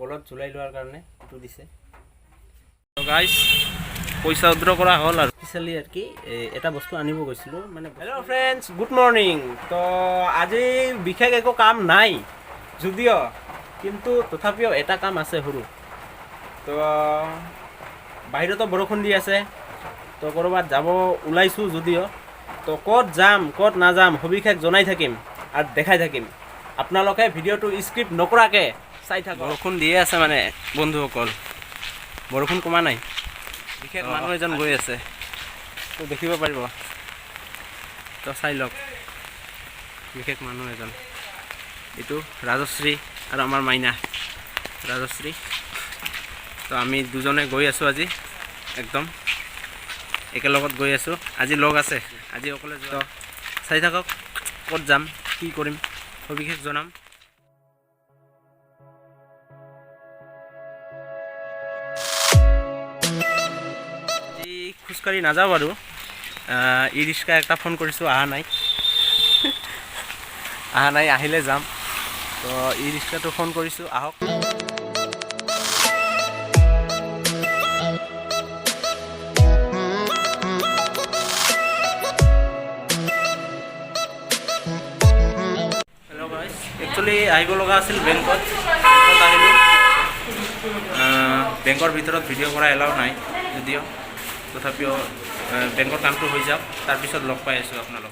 গলত জুলাই লোৱাৰ কাৰণে এইটো দিছে। তো গাইজ পইচা উইথড্ৰ কৰা হ'ল আৰু স্পেচিয়েলি আৰু কি এটা বস্তু আনিব গৈছিলোঁ মানে। Hello' friends, good morning. তো আজি বিশেষ একো কাম নাই যদিও, কিন্তু তথাপিও এটা কাম আছে সৰু। তো বাহিৰতো বৰষুণ দি আছে, তো ক'ৰবাত যাব ওলাইছোঁ যদিও, তো ক'ত যাম ক'ত নাযাম সবিশেষ জনাই থাকিম আৰু দেখাই থাকিম। আপোনালোকে ভিডিঅ'টো স্ক্ৰিপ্ট নকৰাকৈ চাই থাকক। বৰষুণ দিয়ে আছে মানে বন্ধুসকল, বৰষুণ কমা নাই। বিশেষ মানুহ এজন গৈ আছে, তো দেখিব পাৰিব, তো চাই লওক। বিশেষ মানুহ এজন, এইটো ৰাজশ্ৰী আৰু আমাৰ মাইনা ৰাজশ্ৰী। তো আমি দুজনে গৈ আছোঁ আজি, একদম একেলগত গৈ আছোঁ। আজি লগ আছে, আজি অকলে যোৱা। চাই থাকক ক'ত যাম কি কৰিম সবিশেষ জনাম। আজি খোজকাঢ়ি নাযাওঁ বাৰু, ই ৰিক্সা একটা ফোন কৰিছোঁ, অহা নাই আহিলে যাম। তো ই ৰিক্সাটো ফোন কৰিছোঁ, আহক। একচুৱেলি আহিব লগা আছিল বেংকত আহিলোঁ। বেংকৰ ভিতৰত ভিডিঅ' কৰা এলাও নাই যদিও, তথাপিও বেংকৰ কামটো হৈ যাওক, তাৰপিছত লগ পাই আছোঁ আপোনালোক।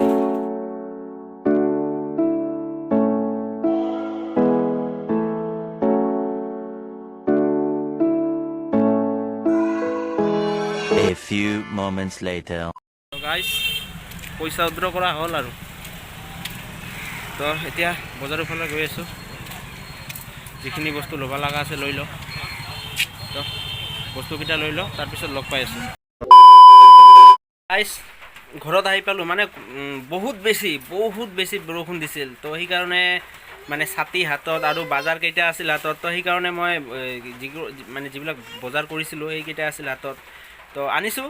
A few moments later. তো গাইজ পইচা উইথড্ৰ কৰা হ'ল আৰু। তো এতিয়া বজাৰৰ ফালে গৈ আছোঁ, যিখিনি বস্তু ল'ব লগা আছে লৈ লওঁ। তো বস্তুকেইটা লৈ লওঁ, তাৰপিছত লগ পাই আছোঁ। গাইজ ঘৰত আহি পালোঁ, মানে বহুত বেছি বৰষুণ দিছিল। তো সেইকাৰণে মানে ছাতি হাতত আৰু বাজাৰ কেইটা আছিল হাতত, তো সেইকাৰণে মই যিবিলাক বজাৰ কৰিছিলোঁ সেইকেইটা আছিল হাতত। তো আনিছোঁ,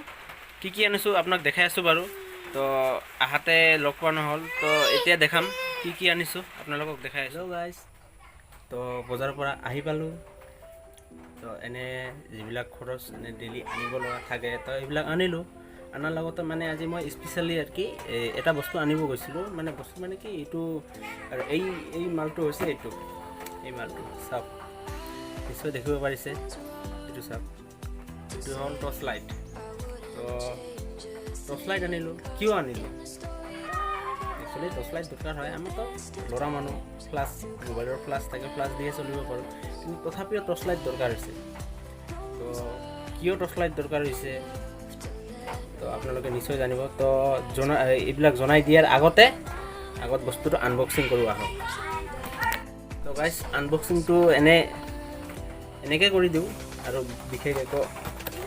কি আনিছোঁ আপোনাক দেখাই আছোঁ বাৰু। তো আহাতে লগ পোৱা নহ'ল, তো এতিয়া দেখাম কি আনিছোঁ আপোনালোকক দেখাই আছোঁ। গাইজ তো বজাৰৰ পৰা আহি পালোঁ। তো এনে যিবিলাক খৰচ এনে ডেইলি আনিব লগা থাকে, তো এইবিলাক আনিলোঁ। আনাৰ লগতে মানে আজি মই স্পেচিয়েলি আৰু কি এটা বস্তু আনিব গৈছিলোঁ। মানে বস্তু মানে কি এইটো, আৰু এই মালটো হৈছে এই মালটো চাওক, নিশ্চয় দেখিব পাৰিছে। এইটো চাওক, এইটো হ'ল টৰ্চ লাইট। তো টৰ্চ লাইট আনিলোঁ। কিয় আনিলোঁ? একচুৱেলি টৰ্চ লাইট দৰকাৰ হয়, আমাৰতো ল'ৰা মানুহ, ফ্লাছ মোবাইলৰ ফ্লাছ থাকে, ফ্লাছ দিয়ে চলিব পাৰোঁ, কিন্তু তথাপিও টৰ্চ লাইট দৰকাৰ হৈছে। তো কিয় টৰ্চ লাইট দৰকাৰ হৈছে তো আপোনালোকে নিশ্চয় জানিব। তো এইবিলাক জনাই দিয়াৰ আগত বস্তুটো আনবক্সিং কৰোঁ, আহক। তো গাইজ আনবক্সিংটো এনেকৈ কৰি দিওঁ, আৰু বিশেষ একো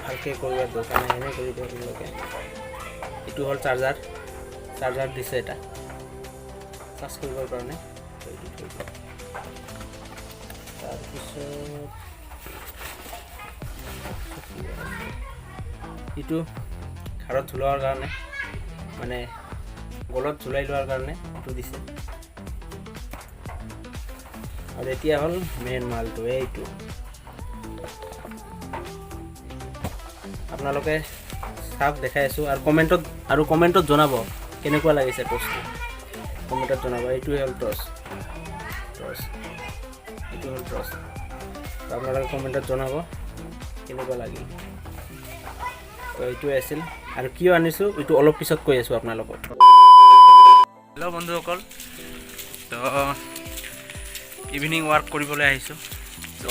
ভালকৈ কৰিবৰ দৰকাৰ নাই, এনেই কৰি দিওঁ আপোনালোকে। এইটো হ'ল চাৰ্জাৰ দিছে এটা চাৰ্জ কৰিবৰ কাৰণে। তাৰপিছত এইটো ঘৰত ঝুলোৱাৰ কাৰণে, মানে গলত ঝুলাই লোৱাৰ কাৰণে এইটো দিছে। আৰু এতিয়া হ'ল মেইন মালটো, এইটো আপোনালোকে চাওক, দেখাই আছোঁ। আৰু কমেণ্টত জনাব কেনেকুৱা লাগিছে টৰ্চটো, কমেণ্টত জনাব। এইটোৱে হ'ল টৰ্চ, এইটো হ'ল টৰ্চ। তো আপোনালোকে কমেণ্টত জনাব কেনেকুৱা লাগিল। তো এইটোৱে আছিল, আৰু কিয় আনিছোঁ এইটো অলপ পিছত কৈ আছোঁ আপোনালোকক। হেল্ল' বন্ধুসকল, তো ইভিনিং ৱাক কৰিবলৈ আহিছোঁ। তো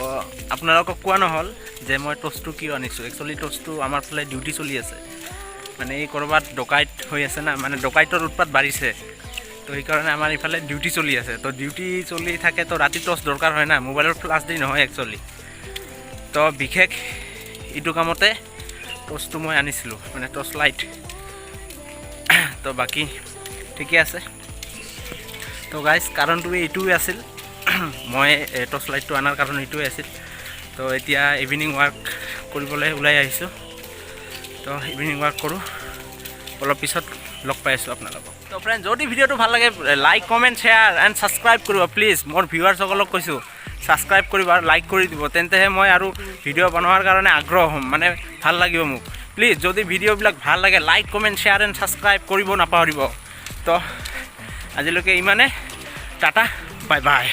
আপোনালোকক কোৱা নহ'ল যে মই টৰ্চটো কিয় আনিছোঁ। একচুৱেলি টৰ্চটো আমাৰ ফালে ডিউটি চলি আছে, মানে এই ক'ৰবাত ডকাইত হৈ আছে না, মানে ডকাইতৰ উৎপাত বাঢ়িছে। তো সেইকাৰণে আমাৰ ইফালে ডিউটি চলি আছে। তো ডিউটি চলি থাকে, তো ৰাতি টৰ্চ দৰকাৰ হয় না, মোবাইলৰ ফ্লাছ দি নহয় একচুৱেলি। তো বিশেষ এইটো কামতে টৰ্চটো মই আনিছিলোঁ, মানে টৰ্চ লাইট। তো বাকী ঠিকে আছে। তো গাইজ কাৰণটো এইটোৱে আছিল, মই টৰ্চ লাইটটো অনাৰ কাৰণ এইটোৱে আছিল। তো এতিয়া ইভিনিং ৱাক কৰিবলৈ ওলাই আহিছোঁ। তো ইভিনিং ৱাক কৰোঁ, অলপ পিছত লগ পাই আছোঁ আপোনালোকক। তো ফ্ৰেণ্ড, যদি ভিডিঅ'টো ভাল লাগে like comment share and subscribe কৰিব প্লিজ। মোৰ ভিউৱাৰ্ছসকলক কৈছোঁ ছাবস্ক্ৰাইব কৰিব আৰু লাইক কৰি দিব, তেন্তেহে মই আৰু ভিডিঅ' বনোৱাৰ কাৰণে আগ্ৰহ হ'ম, মানে ভাল লাগিব মোক। প্লিজ যদি ভিডিঅ'বিলাক ভাল লাগে like comment share and subscribe কৰিব নাপাহৰিব। তো আজিলৈকে ইমানে, টাটা বাই বাই।